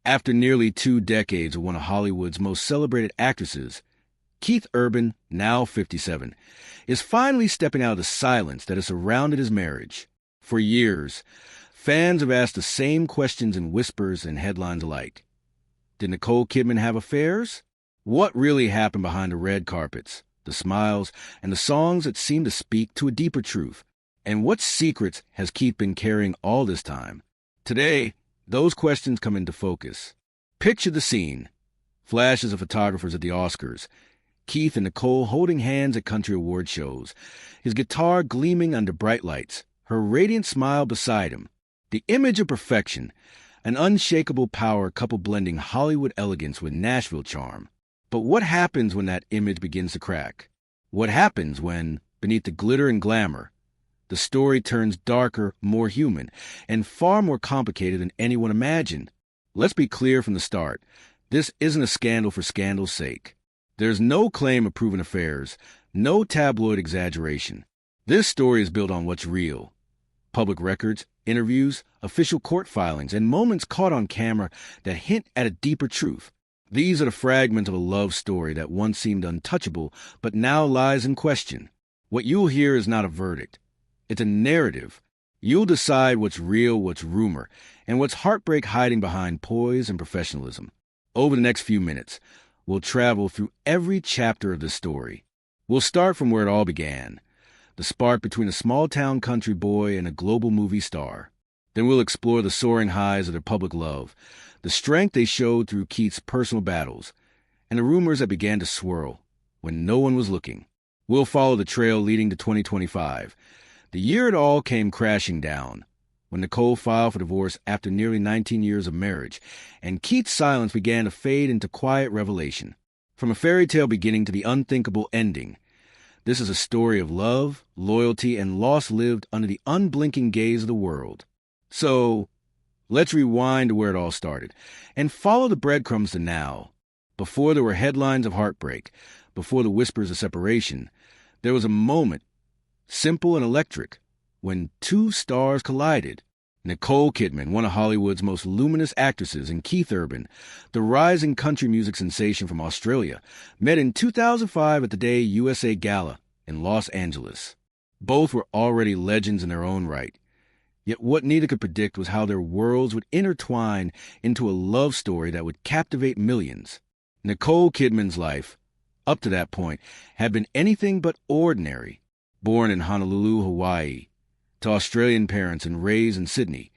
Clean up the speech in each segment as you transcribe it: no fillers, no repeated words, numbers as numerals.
After nearly 2 decades of one of Hollywood's most celebrated actresses, Keith Urban, now 57, is finally stepping out of the silence that has surrounded his marriage. For years, fans have asked the same questions in whispers and headlines alike. Did Nicole Kidman have affairs? What really happened behind the red carpets, the smiles, and the songs that seem to speak to a deeper truth? And what secrets has Keith been carrying all this time? Today, those questions come into focus. Picture the scene. Flashes of photographers at the Oscars. Keith and Nicole holding hands at country award shows. His guitar gleaming under bright lights. Her radiant smile beside him. The image of perfection. An unshakable power couple blending Hollywood elegance with Nashville charm. But what happens when that image begins to crack? What happens when, beneath the glitter and glamour, the story turns darker, more human, and far more complicated than anyone imagined? Let's be clear from the start. This isn't a scandal for scandal's sake. There's no claim of proven affairs, no tabloid exaggeration. This story is built on what's real. Public records, interviews, official court filings, and moments caught on camera that hint at a deeper truth. These are the fragments of a love story that once seemed untouchable, but now lies in question. What you'll hear is not a verdict. It's a narrative. You'll decide what's real, what's rumor, and what's heartbreak hiding behind poise and professionalism. Over the next few minutes, we'll travel through every chapter of this story. We'll start from where it all began, the spark between a small-town country boy and a global movie star. Then we'll explore the soaring highs of their public love, the strength they showed through Keith's personal battles, and the rumors that began to swirl when no one was looking. We'll follow the trail leading to 2025, the year it all came crashing down, when Nicole filed for divorce after nearly 19 years of marriage, and Keith's silence began to fade into quiet revelation. From a fairy tale beginning to the unthinkable ending, this is a story of love, loyalty, and loss lived under the unblinking gaze of the world. So, let's rewind to where it all started, and follow the breadcrumbs to now. Before there were headlines of heartbreak, before the whispers of separation, there was a moment, simple and electric, when two stars collided. Nicole Kidman, one of Hollywood's most luminous actresses, and Keith Urban, the rising country music sensation from Australia, met in 2005 at the Day USA Gala in Los Angeles. Both were already legends in their own right. Yet what neither could predict was how their worlds would intertwine into a love story that would captivate millions. Nicole Kidman's life, up to that point, had been anything but ordinary. Born in Honolulu, Hawaii, to Australian parents and raised in Sydney,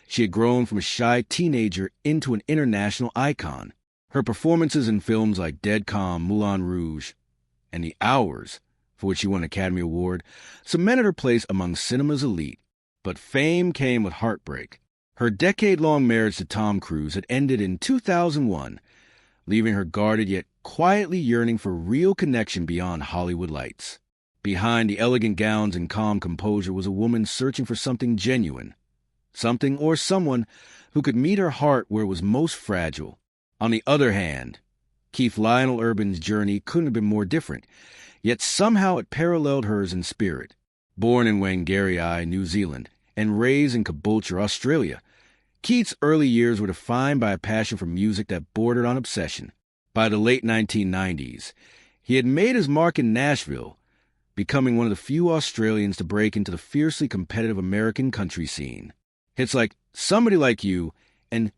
she had grown from a shy teenager into an international icon. Her performances in films like Dead Calm, Moulin Rouge, and The Hours, for which she won an Academy Award, cemented her place among cinema's elite. But fame came with heartbreak. Her decade-long marriage to Tom Cruise had ended in 2001, leaving her guarded yet quietly yearning for real connection beyond Hollywood lights. Behind the elegant gowns and calm composure was a woman searching for something genuine, something or someone who could meet her heart where it was most fragile. On the other hand, Keith Lionel Urban's journey couldn't have been more different, yet somehow it paralleled hers in spirit. Born in Whangarei, New Zealand, and raised in Caboolture, Australia, Keith's early years were defined by a passion for music that bordered on obsession. By the late 1990s, he had made his mark in Nashville, becoming one of the few Australians to break into the fiercely competitive American country scene. Hits like Somebody Like You and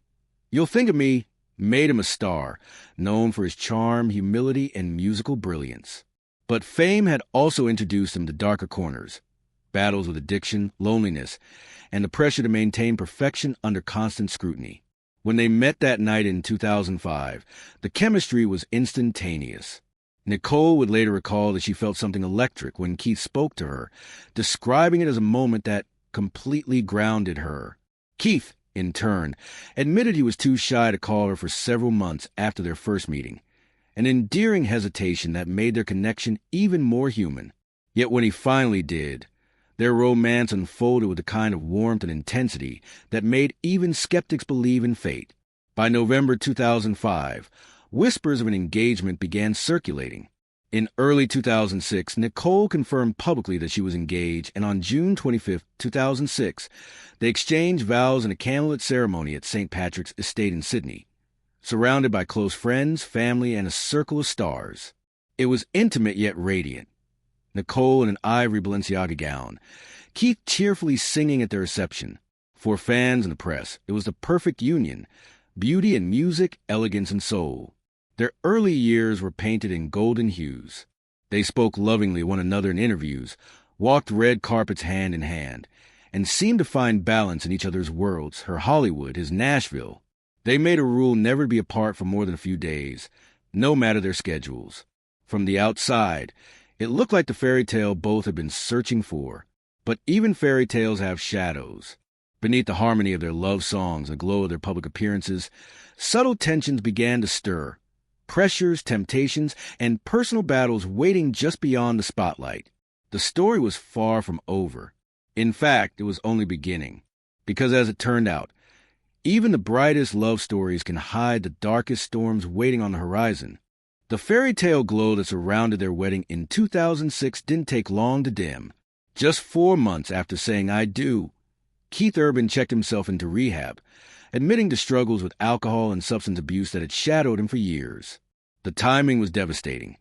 You'll Think of Me made him a star, known for his charm, humility, and musical brilliance. But fame had also introduced him to darker corners, battles with addiction, loneliness, and the pressure to maintain perfection under constant scrutiny. When they met that night in 2005, the chemistry was instantaneous. Nicole would later recall that she felt something electric when Keith spoke to her, describing it as a moment that completely grounded her. Keith, in turn, admitted he was too shy to call her for several months after their first meeting, an endearing hesitation that made their connection even more human. Yet when he finally did, their romance unfolded with a kind of warmth and intensity that made even skeptics believe in fate. By November 2005, whispers of an engagement began circulating. In early 2006, Nicole confirmed publicly that she was engaged, and on June 25, 2006, they exchanged vows in a candlelit ceremony at St. Patrick's Estate in Sydney. surrounded by close friends, family, and a circle of stars. It was intimate yet radiant. Nicole in an ivory Balenciaga gown, Keith cheerfully singing at the reception. For fans and the press, it was the perfect union: beauty and music, elegance and soul. Their early years were painted in golden hues. They spoke lovingly one another in interviews, walked red carpets hand in hand, and seemed to find balance in each other's worlds, her Hollywood, his Nashville. They made a rule never to be apart for more than a few days, no matter their schedules. From the outside, it looked like the fairy tale both had been searching for. But even fairy tales have shadows. Beneath the harmony of their love songs and the glow of their public appearances, subtle tensions began to stir. Pressures, temptations, and personal battles waiting just beyond the spotlight. The story was far from over. In fact, it was only beginning. Because as it turned out, even the brightest love stories can hide the darkest storms waiting on the horizon. The fairy tale glow that surrounded their wedding in 2006 didn't take long to dim. Just 4 months after saying "I do," Keith Urban checked himself into rehab, admitting to struggles with alcohol and substance abuse that had shadowed him for years. The timing was devastating.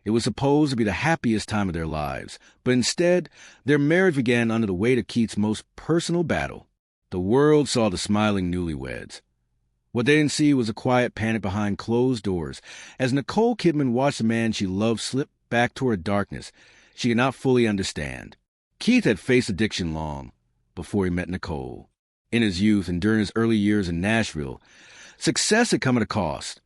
It was supposed to be the happiest time of their lives, but instead, their marriage began under the weight of Keith's most personal battle. The world saw the smiling newlyweds. What they didn't see was a quiet panic behind closed doors, as Nicole Kidman watched the man she loved slip back toward darkness she could not fully understand. Keith had faced addiction long before he met Nicole. In his youth and during his early years in Nashville, success had come at a cost.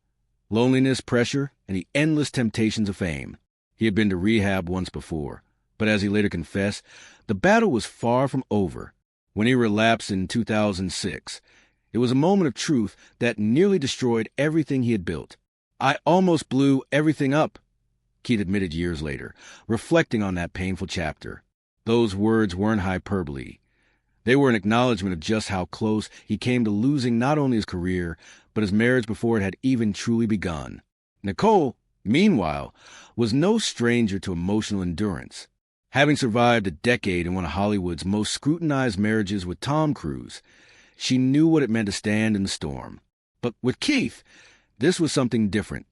Loneliness, pressure, and the endless temptations of fame. He had been to rehab once before, but as he later confessed, the battle was far from over. When he relapsed in 2006, it was a moment of truth that nearly destroyed everything he had built. "I almost blew everything up," Keith admitted years later, reflecting on that painful chapter. Those words weren't hyperbole. They were an acknowledgement of just how close he came to losing not only his career, but his marriage before it had even truly begun. Nicole, meanwhile, was no stranger to emotional endurance. Having survived a decade in one of Hollywood's most scrutinized marriages with Tom Cruise, she knew what it meant to stand in the storm. But with Keith, this was something different.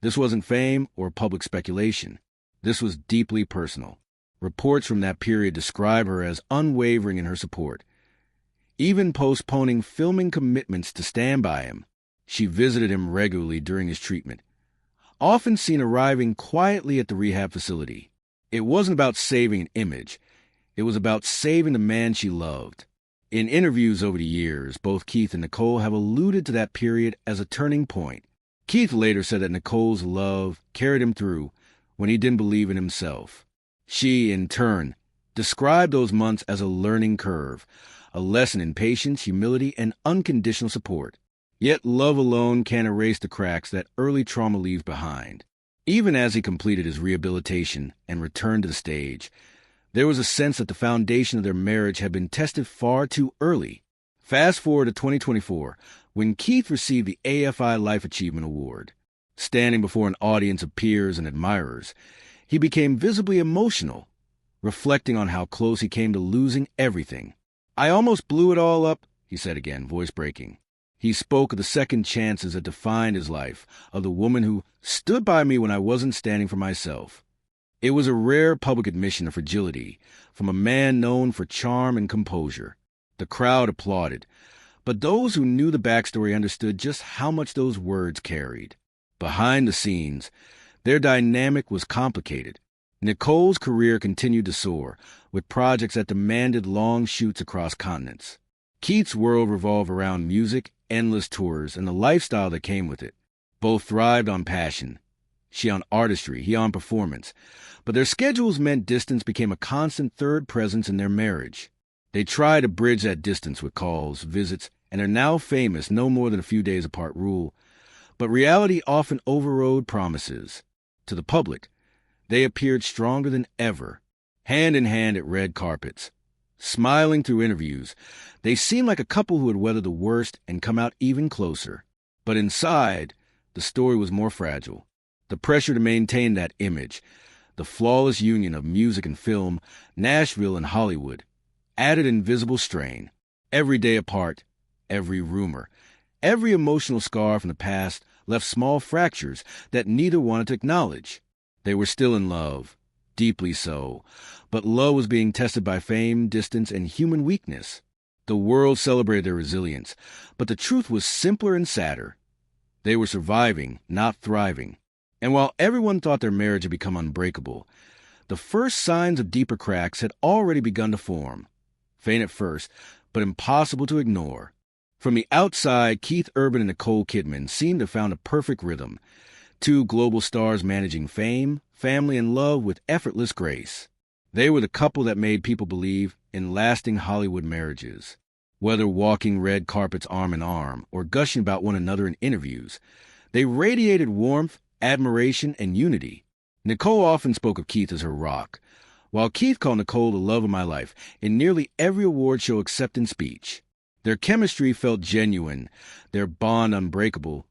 This wasn't fame or public speculation. This was deeply personal. Reports from that period describe her as unwavering in her support, even postponing filming commitments to stand by him. She visited him regularly during his treatment, often seen arriving quietly at the rehab facility. It wasn't about saving an image. It was about saving the man she loved. In interviews over the years, both Keith and Nicole have alluded to that period as a turning point. Keith later said that Nicole's love carried him through when he didn't believe in himself. She, in turn, described those months as a learning curve, a lesson in patience, humility, and unconditional support. Yet love alone can't erase the cracks that early trauma leaves behind. Even as he completed his rehabilitation and returned to the stage, there was a sense that the foundation of their marriage had been tested far too early. Fast forward to 2024, when Keith received the AFI Life Achievement Award. Standing before an audience of peers and admirers, he became visibly emotional, reflecting on how close he came to losing everything. "I almost blew it all up," he said again, voice breaking. He spoke of the second chances that defined his life, of the woman who stood by me when I wasn't standing for myself. It was a rare public admission of fragility from a man known for charm and composure. The crowd applauded, but those who knew the backstory understood just how much those words carried. Behind the scenes, their dynamic was complicated. Nicole's career continued to soar, with projects that demanded long shoots across continents. Keith's world revolved around music, endless tours, and the lifestyle that came with it. Both thrived on passion. She on artistry, he on performance. But their schedules meant distance became a constant third presence in their marriage. They tried to bridge that distance with calls, visits, and their now famous no more than a few days apart rule. But reality often overrode promises. To the public, they appeared stronger than ever, hand in hand at red carpets. Smiling through interviews, they seemed like a couple who had weathered the worst and come out even closer. But inside, the story was more fragile. The pressure to maintain that image, the flawless union of music and film, Nashville and Hollywood, added invisible strain. Every day apart, every rumor, every emotional scar from the past left small fractures that neither wanted to acknowledge. They were still in love, deeply so, but love was being tested by fame, distance, and human weakness. The world celebrated their resilience, but the truth was simpler and sadder. They were surviving, not thriving. And while everyone thought their marriage had become unbreakable, the first signs of deeper cracks had already begun to form. Faint at first, but impossible to ignore. From the outside, Keith Urban and Nicole Kidman seemed to have found a perfect rhythm. Two global stars managing fame, family, and love with effortless grace. They were the couple that made people believe in lasting Hollywood marriages. Whether walking red carpets arm in arm or gushing about one another in interviews, they radiated warmth, admiration, and unity. Nicole often spoke of Keith as her rock, while Keith called Nicole the love of my life in nearly every award show acceptance speech. Their chemistry felt genuine, their bond unbreakable,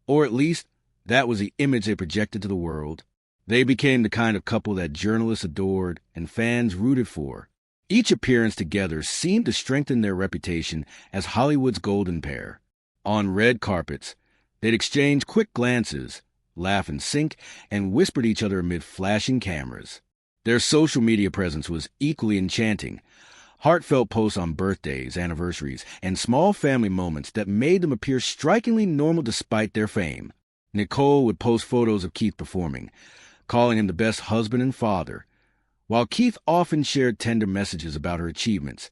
or at least that was the image they projected to the world. They became the kind of couple that journalists adored and fans rooted for. Each appearance together seemed to strengthen their reputation as Hollywood's golden pair. On red carpets, they'd exchange quick glances, laugh in sync, and whisper to each other amid flashing cameras. Their social media presence was equally enchanting. Heartfelt posts on birthdays, anniversaries, and small family moments that made them appear strikingly normal despite their fame. Nicole would post photos of Keith performing, calling him the best husband and father, while Keith often shared tender messages about her achievements,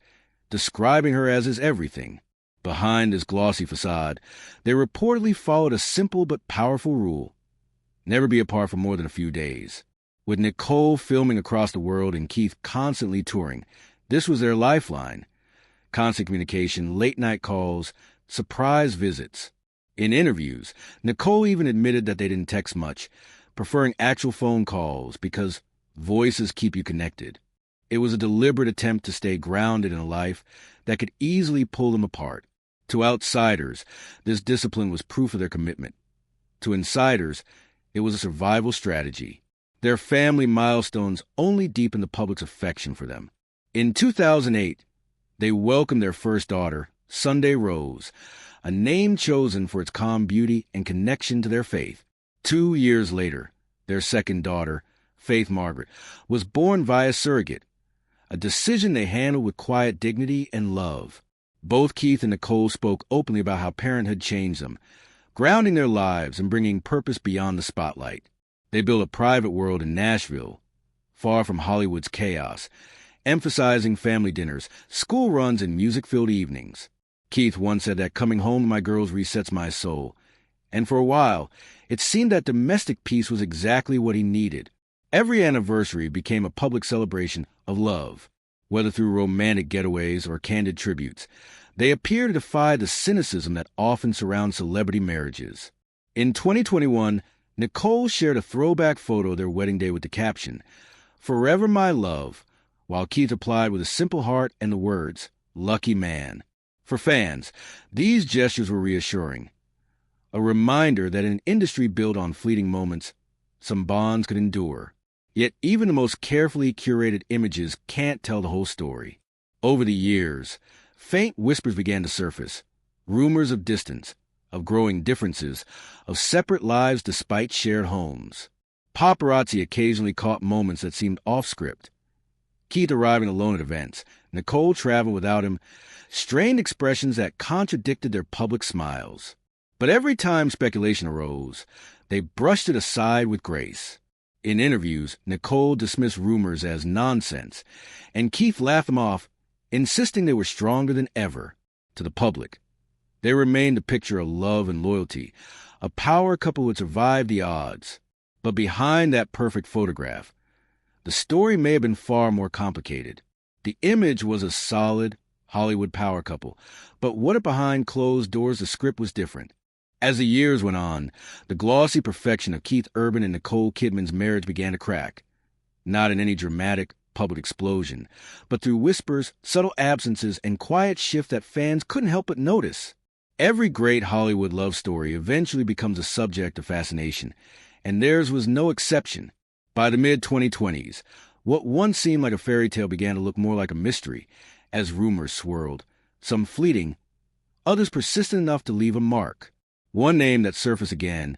describing her as his everything. Behind this glossy facade, they reportedly followed a simple but powerful rule: never be apart for more than a few days. With Nicole filming across the world and Keith constantly touring, this was their lifeline. Constant communication, late-night calls, surprise visits. In interviews, Nicole even admitted that they didn't text much, preferring actual phone calls because voices keep you connected. It was a deliberate attempt to stay grounded in a life that could easily pull them apart. To outsiders, this discipline was proof of their commitment. To insiders, it was a survival strategy. Their family milestones only deepened the public's affection for them. In 2008, they welcomed their first daughter, Sunday Rose, a name chosen for its calm beauty and connection to their faith. 2 years later, their second daughter, Faith Margaret, was born via surrogate, a decision they handled with quiet dignity and love. Both Keith and Nicole spoke openly about how parenthood changed them, grounding their lives and bringing purpose beyond the spotlight. They built a private world in Nashville, far from Hollywood's chaos, emphasizing family dinners, school runs, and music-filled evenings. Keith once said that coming home to my girls resets my soul, and for a while, it seemed that domestic peace was exactly what he needed. Every anniversary became a public celebration of love, whether through romantic getaways or candid tributes. They appear to defy the cynicism that often surrounds celebrity marriages. In 2021, Nicole shared a throwback photo of their wedding day with the caption, "Forever my love," while Keith replied with a simple heart and the words, "Lucky man." For fans, these gestures were reassuring. A reminder that in an industry built on fleeting moments, some bonds could endure. Yet even the most carefully curated images can't tell the whole story. Over the years, faint whispers began to surface, rumors of distance, of growing differences, of separate lives despite shared homes. Paparazzi occasionally caught moments that seemed off-script. Keith arriving alone at events, Nicole traveling without him, strained expressions that contradicted their public smiles. But every time speculation arose, they brushed it aside with grace. In interviews, Nicole dismissed rumors as nonsense, and Keith laughed them off, insisting they were stronger than ever. To the public, they remained a picture of love and loyalty, a power couple who had survived the odds. But behind that perfect photograph, the story may have been far more complicated. The image was a solid Hollywood power couple, but what if behind closed doors the script was different? As the years went on, the glossy perfection of Keith Urban and Nicole Kidman's marriage began to crack. Not in any dramatic public explosion, but through whispers, subtle absences, and quiet shift that fans couldn't help but notice. Every great Hollywood love story eventually becomes a subject of fascination, and theirs was no exception. By the mid-2020s, what once seemed like a fairy tale began to look more like a mystery, as rumors swirled, some fleeting, others persistent enough to leave a mark. One name that surfaced again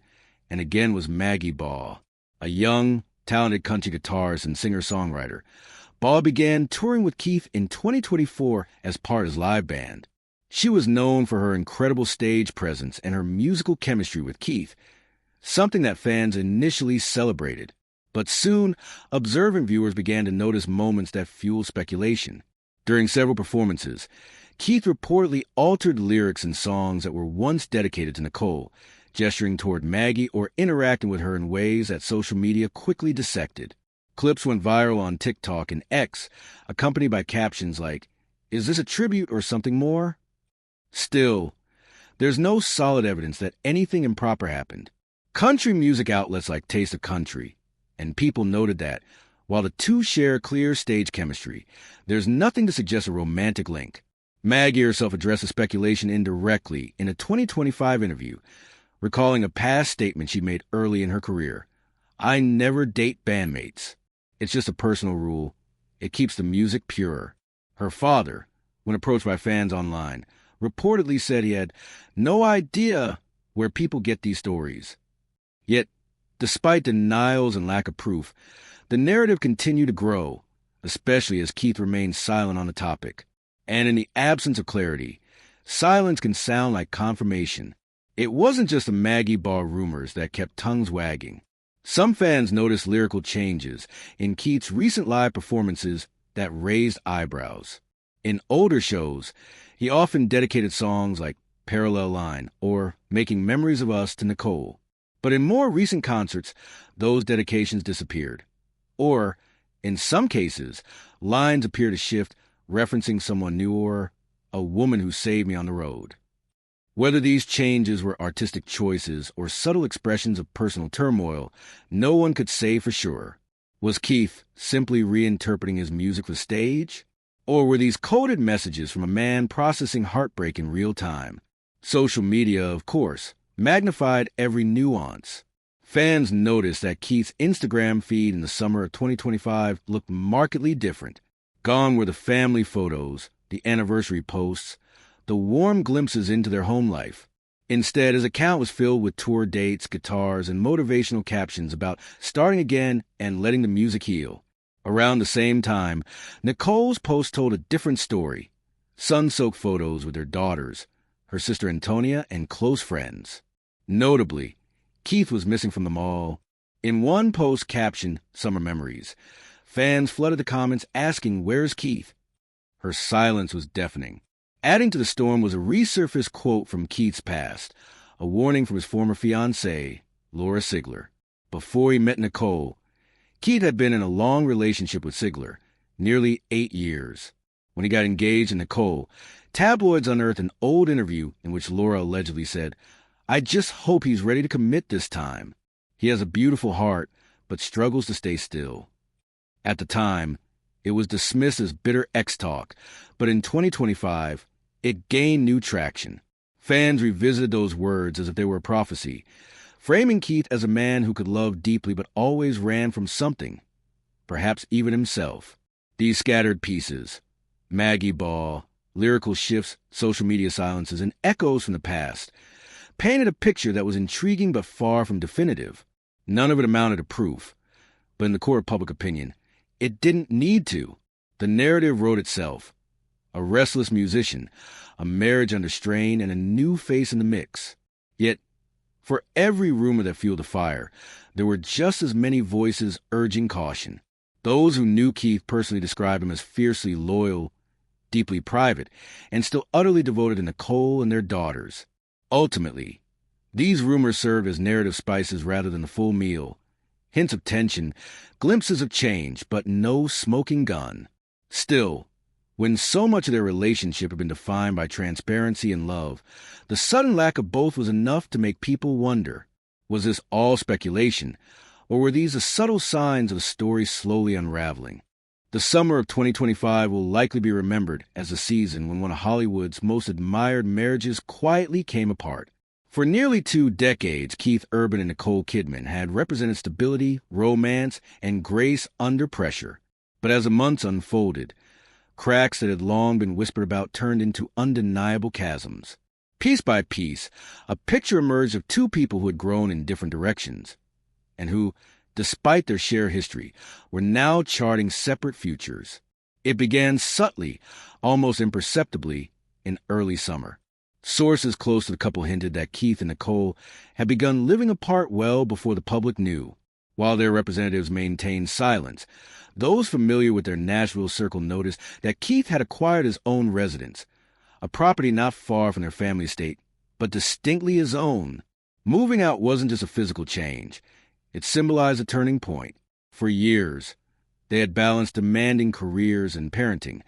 and again was Maggie Ball, a young, talented country guitarist and singer-songwriter. Ball began touring with Keith in 2024 as part of his live band. She was known for her incredible stage presence and her musical chemistry with Keith, something that fans initially celebrated. But soon, observant viewers began to notice moments that fueled speculation. During several performances, Keith reportedly altered lyrics in songs that were once dedicated to Nicole, gesturing toward Maggie or interacting with her in ways that social media quickly dissected. Clips went viral on TikTok and X, accompanied by captions like, "Is this a tribute or something more?" Still, there's no solid evidence that anything improper happened. Country music outlets like Taste of Country and People noted that, while the two share clear stage chemistry, there's nothing to suggest a romantic link. Maggie herself addressed the speculation indirectly in a 2025 interview, recalling a past statement she made early in her career. "I never date bandmates. It's just a personal rule. It keeps the music pure." Her father, when approached by fans online, reportedly said he had no idea where people get these stories. Yet, despite denials and lack of proof, the narrative continued to grow, especially as Keith remained silent on the topic. And in the absence of clarity, silence can sound like confirmation. It wasn't just the Maggie Ball rumors that kept tongues wagging. Some fans noticed lyrical changes in Keith's recent live performances that raised eyebrows. In older shows, he often dedicated songs like Parallel Line or Making Memories of Us to Nicole. But in more recent concerts, those dedications disappeared. Or, in some cases, lines appear to shift, referencing someone new or a woman who saved me on the road. Whether these changes were artistic choices or subtle expressions of personal turmoil, no one could say for sure. Was Keith simply reinterpreting his music for stage? Or were these coded messages from a man processing heartbreak in real time? Social media, of course, magnified every nuance. Fans noticed that Keith's Instagram feed in the summer of 2025 looked markedly different. Gone were the family photos, the anniversary posts, the warm glimpses into their home life. Instead, his account was filled with tour dates, guitars, and motivational captions about starting again and letting the music heal. Around the same time, Nicole's post told a different story. Sun-soaked photos with their daughters, her sister Antonia, and close friends. Notably, Keith was missing from them all. In one post captioned Summer Memories, fans flooded the comments asking, "Where's Keith?" Her silence was deafening. Adding to the storm was a resurfaced quote from Keith's past, a warning from his former fiancée, Laura Sigler. Before he met Nicole, Keith had been in a long relationship with Sigler, nearly 8 years. When he got engaged to Nicole, tabloids unearthed an old interview in which Laura allegedly said, "I just hope he's ready to commit this time. He has a beautiful heart, but struggles to stay still." At the time, it was dismissed as bitter ex-talk, but in 2025, it gained new traction. Fans revisited those words as if they were a prophecy, framing Keith as a man who could love deeply but always ran from something, perhaps even himself. These scattered pieces, Maggie Ball, lyrical shifts, social media silences, and echoes from the past, painted a picture that was intriguing but far from definitive. None of it amounted to proof, but in the court of public opinion, it didn't need to. The narrative wrote itself. A restless musician, a marriage under strain, and a new face in the mix. Yet, for every rumor that fueled the fire, there were just as many voices urging caution. Those who knew Keith personally described him as fiercely loyal, deeply private, and still utterly devoted to Nicole and their daughters. Ultimately, these rumors served as narrative spices rather than the full meal. Hints of tension, glimpses of change, but no smoking gun. Still, when so much of their relationship had been defined by transparency and love, the sudden lack of both was enough to make people wonder, was this all speculation, or were these the subtle signs of a story slowly unraveling? The summer of 2025 will likely be remembered as the season when one of Hollywood's most admired marriages quietly came apart. For nearly 2 decades, Keith Urban and Nicole Kidman had represented stability, romance, and grace under pressure. But as the months unfolded, cracks that had long been whispered about turned into undeniable chasms. Piece by piece, a picture emerged of two people who had grown in different directions, and who, despite their shared history, were now charting separate futures. It began subtly, almost imperceptibly, in early summer. Sources close to the couple hinted that Keith and Nicole had begun living apart well before the public knew. While their representatives maintained silence, those familiar with their Nashville circle noticed that Keith had acquired his own residence, a property not far from their family estate, but distinctly his own. Moving out wasn't just a physical change. It symbolized a turning point. For years, they had balanced demanding careers and parenting,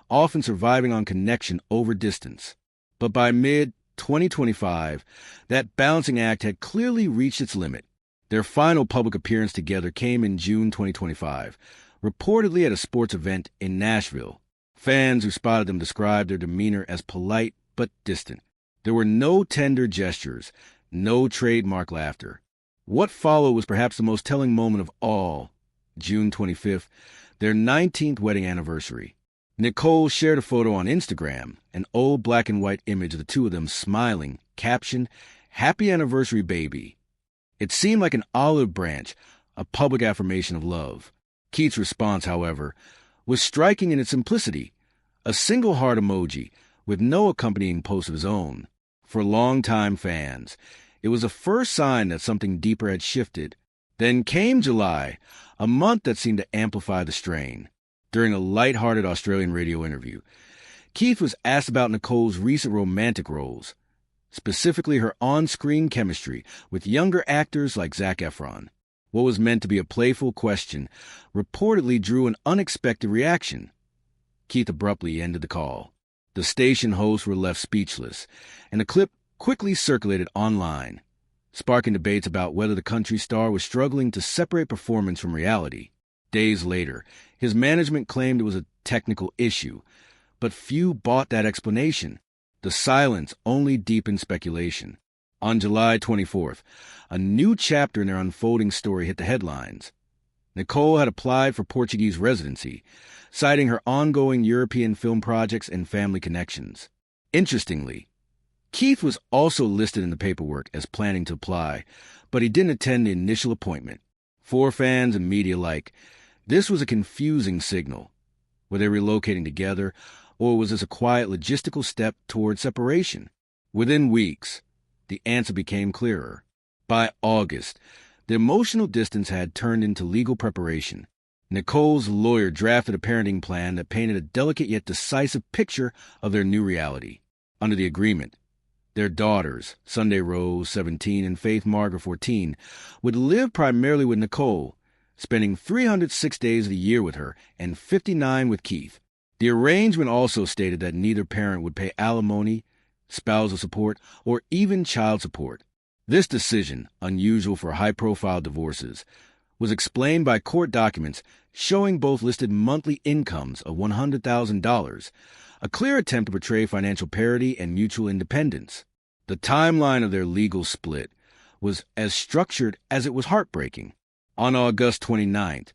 often surviving on connection over distance. But by mid-2025, that balancing act had clearly reached its limit. Their final public appearance together came in June 2025, reportedly at a sports event in Nashville. Fans who spotted them described their demeanor as polite but distant. There were no tender gestures, no trademark laughter. What followed was perhaps the most telling moment of all. June 25th, their 19th wedding anniversary. Nicole shared a photo on Instagram, an old black and white image of the two of them smiling, captioned, "Happy Anniversary, Baby." It seemed like an olive branch, a public affirmation of love. Keith's response, however, was striking in its simplicity, a single heart emoji with no accompanying post of his own. For longtime fans, it was a first sign that something deeper had shifted. Then came July, a month that seemed to amplify the strain. During a light-hearted Australian radio interview, Keith was asked about Nicole's recent romantic roles, specifically her on-screen chemistry with younger actors like Zac Efron. What was meant to be a playful question reportedly drew an unexpected reaction. Keith abruptly ended the call. The station hosts were left speechless, and the clip quickly circulated online, sparking debates about whether the country star was struggling to separate performance from reality. Days later, his management claimed it was a technical issue, but few bought that explanation. The silence only deepened speculation. On July 24th, a new chapter in their unfolding story hit the headlines. Nicole had applied for Portuguese residency, citing her ongoing European film projects and family connections. Interestingly, Keith was also listed in the paperwork as planning to apply, but he didn't attend the initial appointment. For fans and media alike, this was a confusing signal. Were they relocating together, or was this a quiet logistical step toward separation? Within weeks, the answer became clearer. By August, the emotional distance had turned into legal preparation. Nicole's lawyer drafted a parenting plan that painted a delicate yet decisive picture of their new reality. Under the agreement, their daughters, Sunday Rose, 17, and Faith Margaret, 14, would live primarily with Nicole, spending 306 days of the year with her and 59 with Keith. The arrangement also stated that neither parent would pay alimony, spousal support, or even child support. This decision, unusual for high-profile divorces, was explained by court documents showing both listed monthly incomes of $100,000, a clear attempt to portray financial parity and mutual independence. The timeline of their legal split was as structured as it was heartbreaking. On August 29th,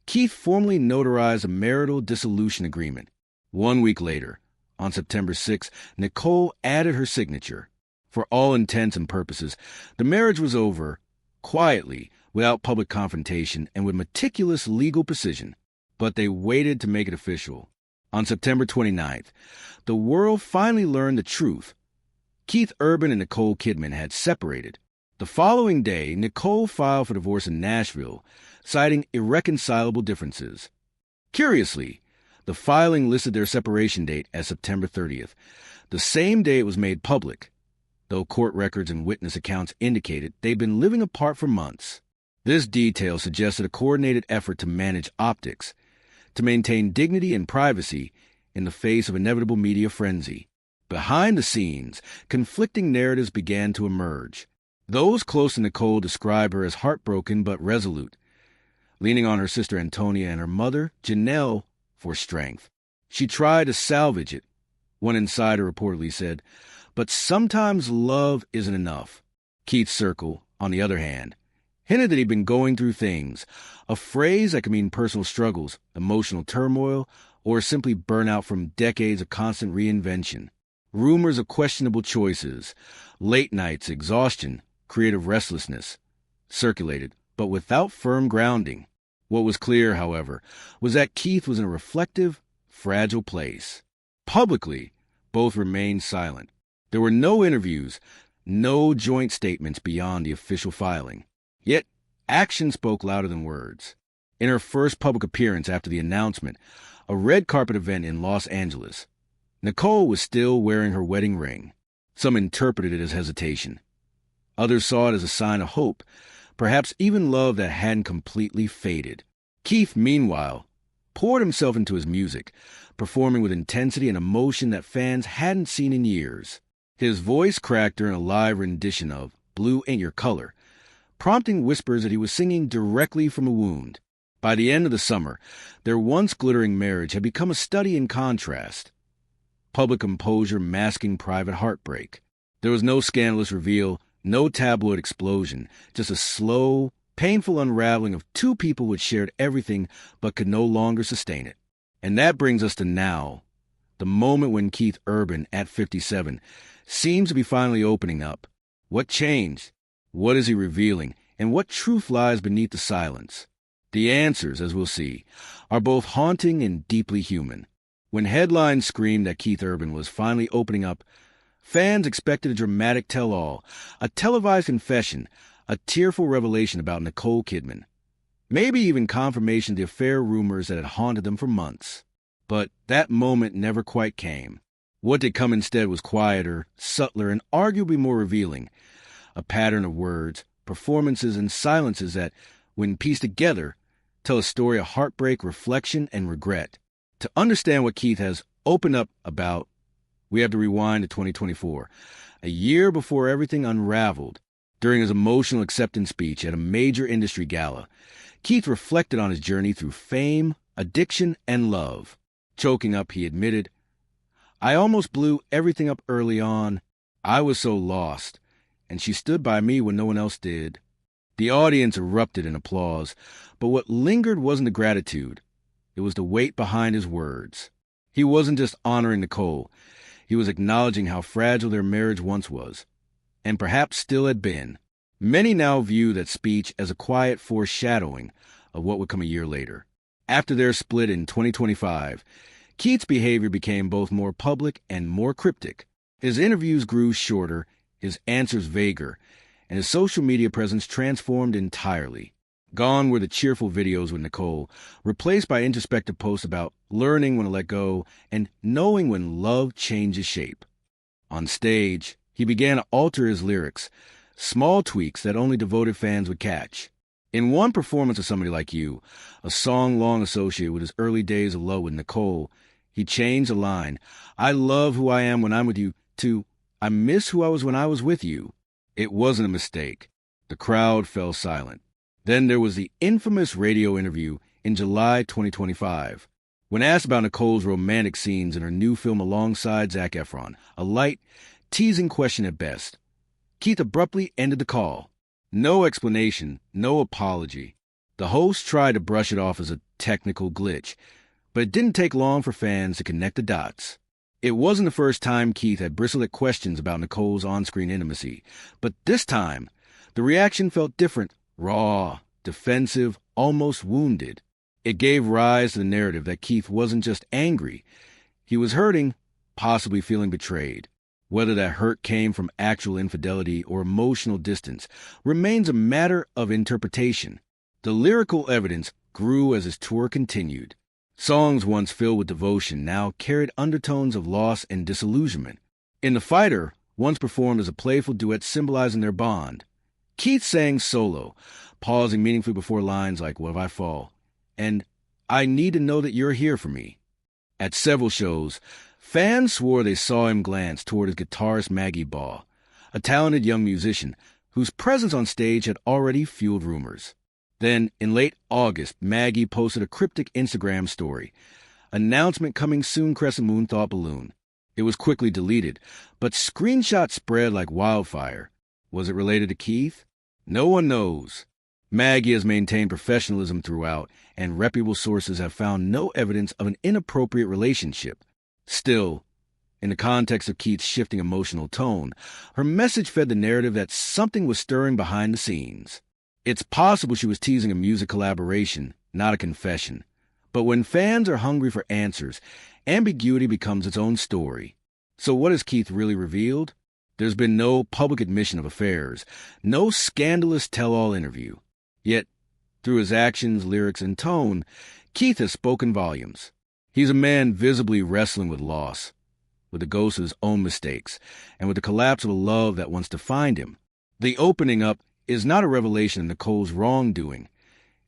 Keith formally notarized a marital dissolution agreement. 1 week later, on September 6th, Nicole added her signature. For all intents and purposes, the marriage was over, quietly, without public confrontation and with meticulous legal precision. But they waited to make it official. On September 29th, the world finally learned the truth. Keith Urban and Nicole Kidman had separated. The following day, Nicole filed for divorce in Nashville, citing irreconcilable differences. Curiously, the filing listed their separation date as September 30th, the same day it was made public, though court records and witness accounts indicated they'd been living apart for months. This detail suggested a coordinated effort to manage optics, to maintain dignity and privacy in the face of inevitable media frenzy. Behind the scenes, conflicting narratives began to emerge. Those close to Nicole describe her as heartbroken but resolute, leaning on her sister Antonia and her mother, Janelle, for strength. She tried to salvage it, one insider reportedly said, but sometimes love isn't enough. Keith's circle, on the other hand, hinted that he'd been going through things, a phrase that could mean personal struggles, emotional turmoil, or simply burnout from decades of constant reinvention. Rumors of questionable choices, late nights, exhaustion, creative restlessness circulated, but without firm grounding. What was clear, however, was that Keith was in a reflective, fragile place. Publicly, both remained silent. There were no interviews, no joint statements beyond the official filing. Yet, action spoke louder than words. In her first public appearance after the announcement, a red carpet event in Los Angeles, Nicole was still wearing her wedding ring. Some interpreted it as hesitation. Others saw it as a sign of hope, perhaps even love that hadn't completely faded. Keith, meanwhile, poured himself into his music, performing with intensity and emotion that fans hadn't seen in years. His voice cracked during a live rendition of Blue Ain't Your Color, prompting whispers that he was singing directly from a wound. By the end of the summer, their once glittering marriage had become a study in contrast. Public composure masking private heartbreak. There was no scandalous reveal, no tabloid explosion, just a slow, painful unraveling of two people who had shared everything but could no longer sustain it. And that brings us to now, the moment when Keith Urban, at 57, seems to be finally opening up. What changed? What is he revealing? And what truth lies beneath the silence? The answers, as we'll see, are both haunting and deeply human. When headlines screamed that Keith Urban was finally opening up, fans expected a dramatic tell-all, a televised confession, a tearful revelation about Nicole Kidman. Maybe even confirmation of the affair rumors that had haunted them for months. But that moment never quite came. What did come instead was quieter, subtler, and arguably more revealing. A pattern of words, performances, and silences that, when pieced together, tell a story of heartbreak, reflection, and regret. To understand what Keith has opened up about, we have to rewind to 2024, a year before everything unraveled. During his emotional acceptance speech at a major industry gala, Keith reflected on his journey through fame, addiction, and love. Choking up, he admitted, "I almost blew everything up early on. I was so lost, and she stood by me when no one else did." The audience erupted in applause, but what lingered wasn't the gratitude. It was the weight behind his words. He wasn't just honoring Nicole. He was acknowledging how fragile their marriage once was, and perhaps still had been. Many now view that speech as a quiet foreshadowing of what would come a year later. After their split in 2025, Keith's behavior became both more public and more cryptic. His interviews grew shorter, his answers vaguer, and his social media presence transformed entirely. Gone were the cheerful videos with Nicole, replaced by introspective posts about learning when to let go and knowing when love changes shape. On stage, he began to alter his lyrics, small tweaks that only devoted fans would catch. In one performance of Somebody Like You, a song long associated with his early days of love with Nicole, he changed the line, "I love who I am when I'm with you," to "I miss who I was when I was with you." It wasn't a mistake. The crowd fell silent. Then there was the infamous radio interview in July 2025. When asked about Nicole's romantic scenes in her new film alongside Zac Efron, a light, teasing question at best, Keith abruptly ended the call. No explanation, no apology. The host tried to brush it off as a technical glitch, but it didn't take long for fans to connect the dots. It wasn't the first time Keith had bristled at questions about Nicole's on-screen intimacy, but this time, the reaction felt different. Raw, defensive, almost wounded. It gave rise to the narrative that Keith wasn't just angry. He was hurting, possibly feeling betrayed. Whether that hurt came from actual infidelity or emotional distance remains a matter of interpretation. The lyrical evidence grew as his tour continued. Songs once filled with devotion now carried undertones of loss and disillusionment. In The Fighter, once performed as a playful duet symbolizing their bond, Keith sang solo, pausing meaningfully before lines like "What If I Fall?" and "I need to know that you're here for me." At several shows, fans swore they saw him glance toward his guitarist Maggie Baugh, a talented young musician whose presence on stage had already fueled rumors. Then, in late August, Maggie posted a cryptic Instagram story. "Announcement coming soon, Crescent Moon Thought Balloon." It was quickly deleted, but screenshots spread like wildfire. Was it related to Keith? No one knows. Maggie has maintained professionalism throughout, and reputable sources have found no evidence of an inappropriate relationship. Still, In the context of Keith's shifting emotional tone, her message fed the narrative that something was stirring behind the scenes. It's possible she was teasing a music collaboration, not a confession. But when fans are hungry for answers, ambiguity becomes its own story. So what has Keith really revealed? There's been no public admission of affairs, no scandalous tell-all interview. Yet, through his actions, lyrics, and tone, Keith has spoken volumes. He's a man visibly wrestling with loss, with the ghost of his own mistakes, and with the collapse of a love that once defined him. The opening up is not a revelation of Nicole's wrongdoing.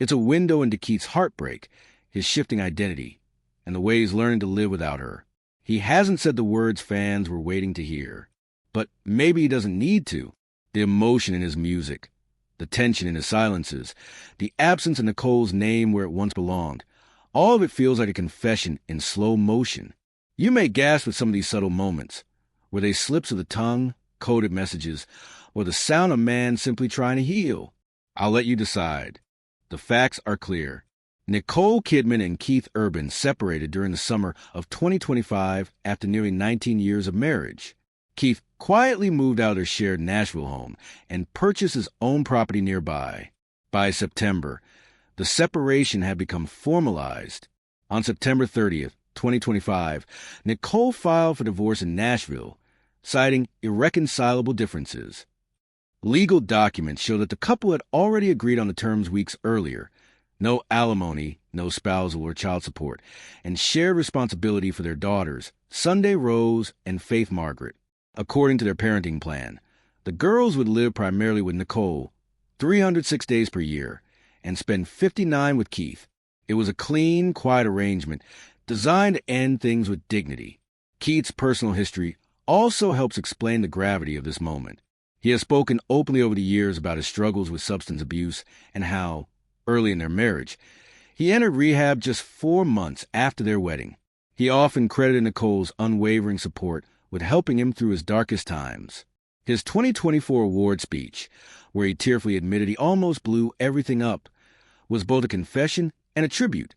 It's a window into Keith's heartbreak, his shifting identity, and the way he's learning to live without her. He hasn't said the words fans were waiting to hear. But maybe he doesn't need to. The emotion in his music, the tension in his silences, the absence of Nicole's name where it once belonged, all of it feels like a confession in slow motion. You may gasp at some of these subtle moments. Were they slips of the tongue, coded messages, or the sound of man simply trying to heal? I'll let you decide. The facts are clear. Nicole Kidman and Keith Urban separated during the summer of 2025 after nearly 19 years of marriage. Keith quietly moved out of their shared Nashville home and purchased his own property nearby. By September, the separation had become formalized. On September 30th, 2025, Nicole filed for divorce in Nashville, citing irreconcilable differences. Legal documents show that the couple had already agreed on the terms weeks earlier: no alimony, no spousal or child support, and shared responsibility for their daughters, Sunday Rose and Faith Margaret. According to their parenting plan, the girls would live primarily with Nicole 306 days per year and spend 59 with Keith. It was a clean, quiet arrangement designed to end things with dignity. Keith's personal history also helps explain the gravity of this moment. He has spoken openly over the years about his struggles with substance abuse and how, early in their marriage, he entered rehab just 4 months after their wedding. He often credited Nicole's unwavering support with helping him through his darkest times. His 2024 award speech, where he tearfully admitted he almost blew everything up, was both a confession and a tribute,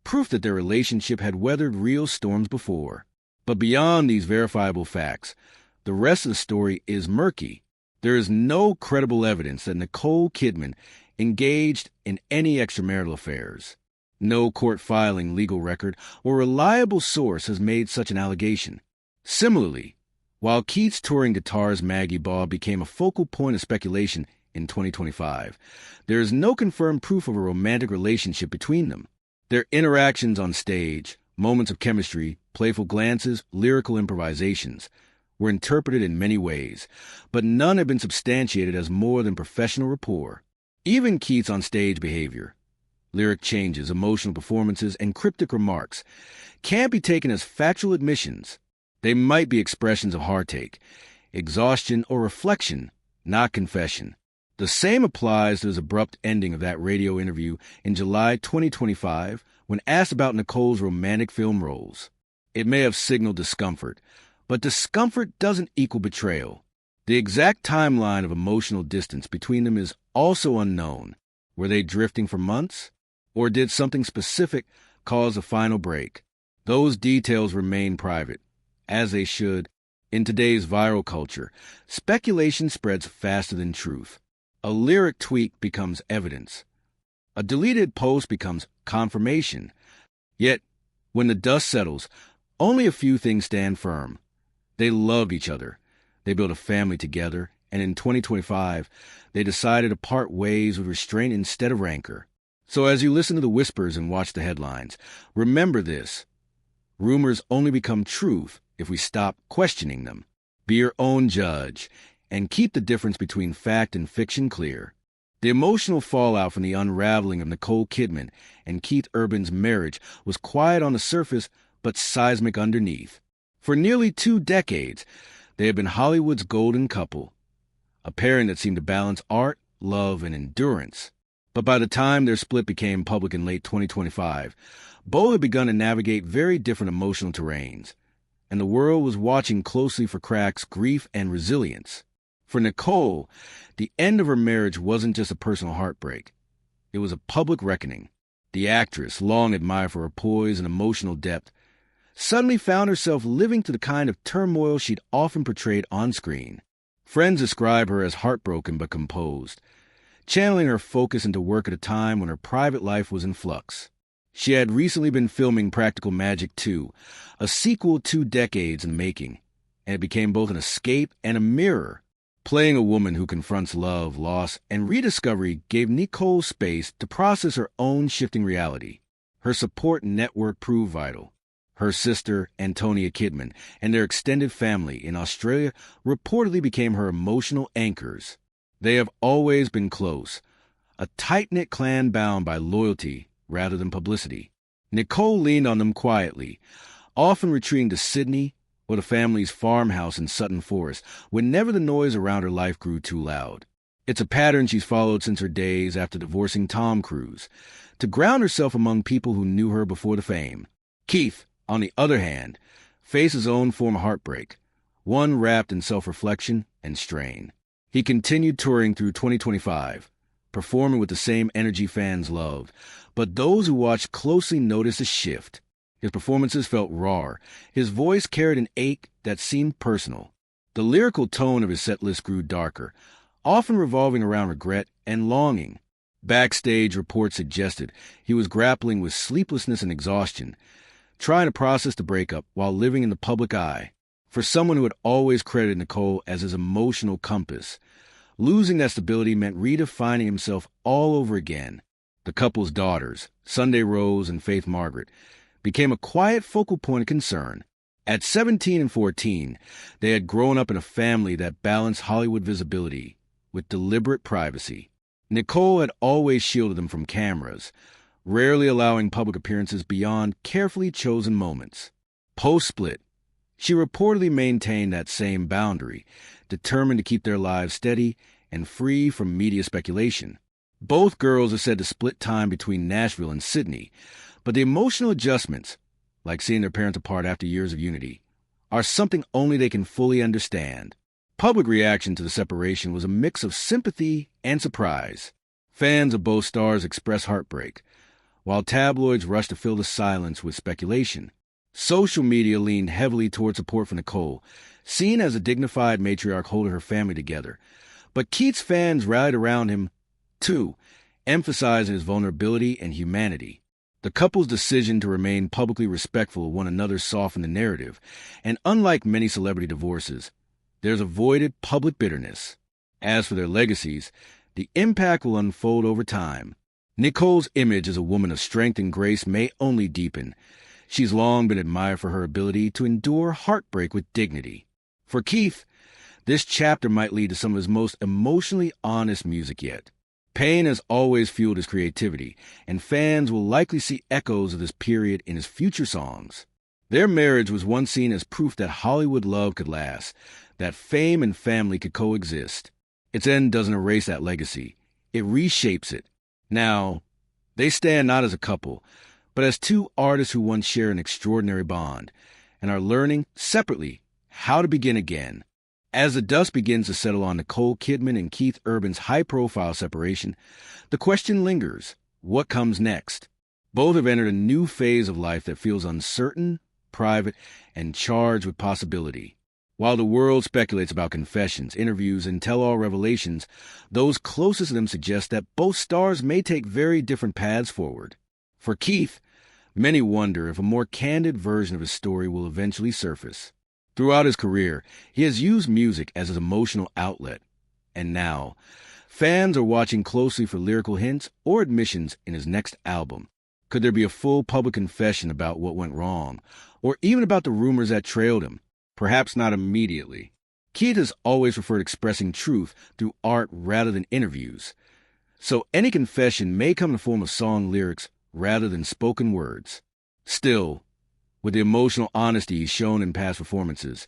proof that their relationship had weathered real storms before. But beyond these verifiable facts, the rest of the story is murky. There is no credible evidence that Nicole Kidman engaged in any extramarital affairs. No court filing, legal record, or reliable source has made such an allegation. Similarly, while Keith's touring guitarist Maggie Ball became a focal point of speculation in 2025, there is no confirmed proof of a romantic relationship between them. Their interactions on stage, moments of chemistry, playful glances, lyrical improvisations, were interpreted in many ways, but none have been substantiated as more than professional rapport. Even Keith's on-stage behavior, lyric changes, emotional performances, and cryptic remarks can't be taken as factual admissions. They might be expressions of heartache, exhaustion, or reflection, not confession. The same applies to his abrupt ending of that radio interview in July 2025 when asked about Nicole's romantic film roles. It may have signaled discomfort, but discomfort doesn't equal betrayal. The exact timeline of emotional distance between them is also unknown. Were they drifting for months? Or did something specific cause a final break? Those details remain private, as they should. In today's viral culture, speculation spreads faster than truth. A lyric tweak becomes evidence. A deleted post becomes confirmation. Yet, when the dust settles, only a few things stand firm. They loved each other. They built a family together, and in 2025, they decided to part ways with restraint instead of rancor. So as you listen to the whispers and watch the headlines, remember this: rumors only become truth if we stop questioning them. Be your own judge, and keep the difference between fact and fiction clear. The emotional fallout from the unraveling of Nicole Kidman and Keith Urban's marriage was quiet on the surface, but seismic underneath. For nearly 2 decades, they have been Hollywood's golden couple, a pairing that seemed to balance art, love, and endurance. But by the time their split became public in late 2025, both had begun to navigate very different emotional terrains, and the world was watching closely for cracks, grief, and resilience. For Nicole, the end of her marriage wasn't just a personal heartbreak. It was a public reckoning. The actress, long admired for her poise and emotional depth, suddenly found herself living through the kind of turmoil she'd often portrayed on screen. Friends describe her as heartbroken but composed, channeling her focus into work at a time when her private life was in flux. She had recently been filming Practical Magic 2, a sequel 2 decades in the making, and it became both an escape and a mirror. Playing a woman who confronts love, loss, and rediscovery gave Nicole space to process her own shifting reality. Her support network proved vital. Her sister, Antonia Kidman, and their extended family in Australia reportedly became her emotional anchors. They have always been close, a tight-knit clan bound by loyalty rather than publicity. Nicole leaned on them quietly, often retreating to Sydney or the family's farmhouse in Sutton Forest whenever the noise around her life grew too loud. It's a pattern she's followed since her days after divorcing Tom Cruise, to ground herself among people who knew her before the fame. Keith, on the other hand, faced his own form of heartbreak, one wrapped in self-reflection and strain. He continued touring through 2025, performing with the same energy fans loved, but those who watched closely noticed a shift. His performances felt raw. His voice carried an ache that seemed personal. The lyrical tone of his setlist grew darker, often revolving around regret and longing. Backstage reports suggested he was grappling with sleeplessness and exhaustion, trying to process the breakup while living in the public eye. For someone who had always credited Nicole as his emotional compass, losing that stability meant redefining himself all over again. The couple's daughters, Sunday Rose and Faith Margaret, became a quiet focal point of concern. At 17 and 14, they had grown up in a family that balanced Hollywood visibility with deliberate privacy. Nicole had always shielded them from cameras, rarely allowing public appearances beyond carefully chosen moments. Post-split, she reportedly maintained that same boundary, determined to keep their lives steady and free from media speculation. Both girls are said to split time between Nashville and Sydney, but the emotional adjustments, like seeing their parents apart after years of unity, are something only they can fully understand. Public reaction to the separation was a mix of sympathy and surprise. Fans of both stars expressed heartbreak, while tabloids rushed to fill the silence with speculation. Social media leaned heavily toward support for Nicole, seen as a dignified matriarch holding her family together. But Keith's fans rallied around him, too, emphasizing his vulnerability and humanity. The couple's decision to remain publicly respectful of one another softened the narrative, and unlike many celebrity divorces, there's avoided public bitterness. As for their legacies, the impact will unfold over time. Nicole's image as a woman of strength and grace may only deepen. She's long been admired for her ability to endure heartbreak with dignity. For Keith, this chapter might lead to some of his most emotionally honest music yet. Pain has always fueled his creativity, and fans will likely see echoes of this period in his future songs. Their marriage was once seen as proof that Hollywood love could last, that fame and family could coexist. Its end doesn't erase that legacy. It reshapes it. Now, they stand not as a couple, but as two artists who once shared an extraordinary bond, and are learning, separately, how to begin again. As the dust begins to settle on Nicole Kidman and Keith Urban's high-profile separation, the question lingers, what comes next? Both have entered a new phase of life that feels uncertain, private, and charged with possibility. While the world speculates about confessions, interviews, and tell-all revelations, those closest to them suggest that both stars may take very different paths forward. For Keith, many wonder if a more candid version of his story will eventually surface. Throughout his career, he has used music as his emotional outlet. And now, fans are watching closely for lyrical hints or admissions in his next album. Could there be a full public confession about what went wrong, or even about the rumors that trailed him? Perhaps not immediately. Keith has always preferred expressing truth through art rather than interviews. So any confession may come in the form of song lyrics rather than spoken words. Still, with the emotional honesty he's shown in past performances,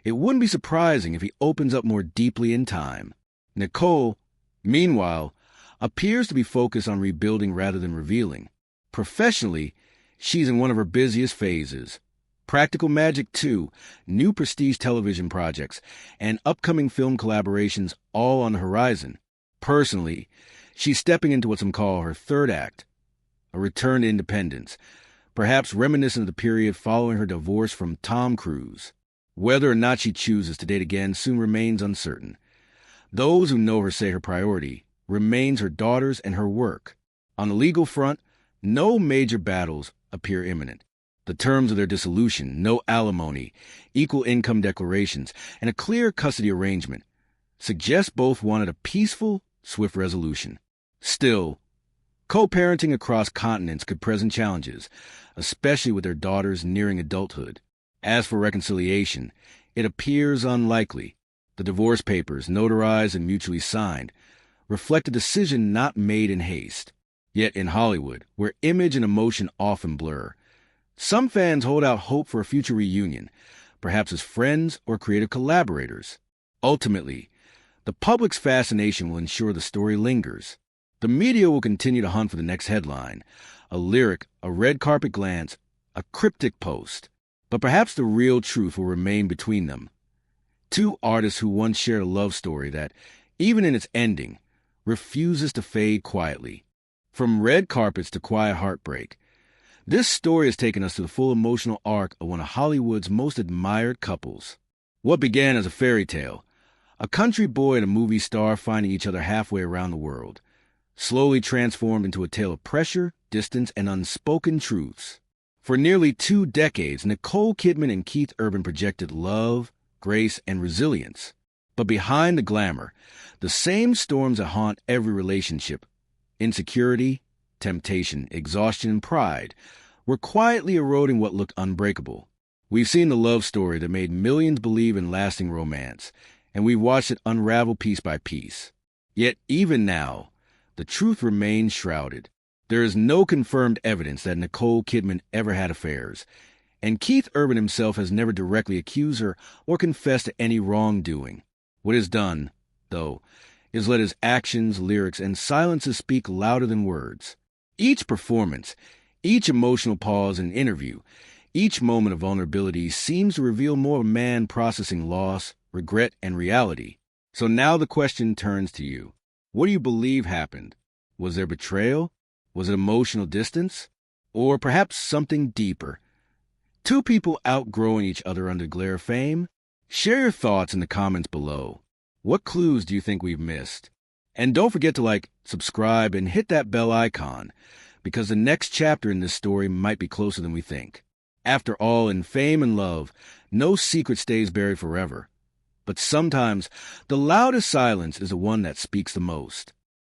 it wouldn't be surprising if he opens up more deeply in time. Nicole, meanwhile, appears to be focused on rebuilding rather than revealing. Professionally, she's in one of her busiest phases. Practical Magic 2, new prestige television projects, and upcoming film collaborations all on the horizon. Personally, she's stepping into what some call her third act, a return to independence, perhaps reminiscent of the period following her divorce from Tom Cruise. Whether or not she chooses to date again soon remains uncertain. Those who know her say her priority remains her daughters and her work. On the legal front, no major battles appear imminent. The terms of their dissolution, no alimony, equal income declarations, and a clear custody arrangement suggest both wanted a peaceful, swift resolution. Still, co-parenting across continents could present challenges, especially with their daughters nearing adulthood. As for reconciliation, it appears unlikely. The divorce papers, notarized and mutually signed, reflect a decision not made in haste. Yet in Hollywood, where image and emotion often blur, some fans hold out hope for a future reunion, perhaps as friends or creative collaborators. Ultimately, the public's fascination will ensure the story lingers. The media will continue to hunt for the next headline, a lyric, a red carpet glance, a cryptic post. But perhaps the real truth will remain between them. Two artists who once shared a love story that, even in its ending, refuses to fade quietly. From red carpets to quiet heartbreak, this story has taken us to the full emotional arc of one of Hollywood's most admired couples. What began as a fairy tale, a country boy and a movie star finding each other halfway around the world, slowly transformed into a tale of pressure, distance, and unspoken truths. For nearly 2 decades, Nicole Kidman and Keith Urban projected love, grace, and resilience. But behind the glamour, the same storms that haunt every relationship, insecurity, temptation, exhaustion, and pride, were quietly eroding what looked unbreakable. We've seen the love story that made millions believe in lasting romance, and we've watched it unravel piece by piece. Yet even now, the truth remains shrouded. There is no confirmed evidence that Nicole Kidman ever had affairs, and Keith Urban himself has never directly accused her or confessed to any wrongdoing. What is done, though, is let his actions, lyrics, and silences speak louder than words. Each performance, each emotional pause in an interview, each moment of vulnerability seems to reveal more of a man processing loss, regret, and reality. So now the question turns to you. What do you believe happened? Was there betrayal? Was it emotional distance? Or perhaps something deeper? Two people outgrowing each other under the glare of fame? Share your thoughts in the comments below. What clues do you think we've missed? And don't forget to like, subscribe, and hit that bell icon, because the next chapter in this story might be closer than we think. After all, in fame and love, no secret stays buried forever. But sometimes, the loudest silence is the one that speaks the most.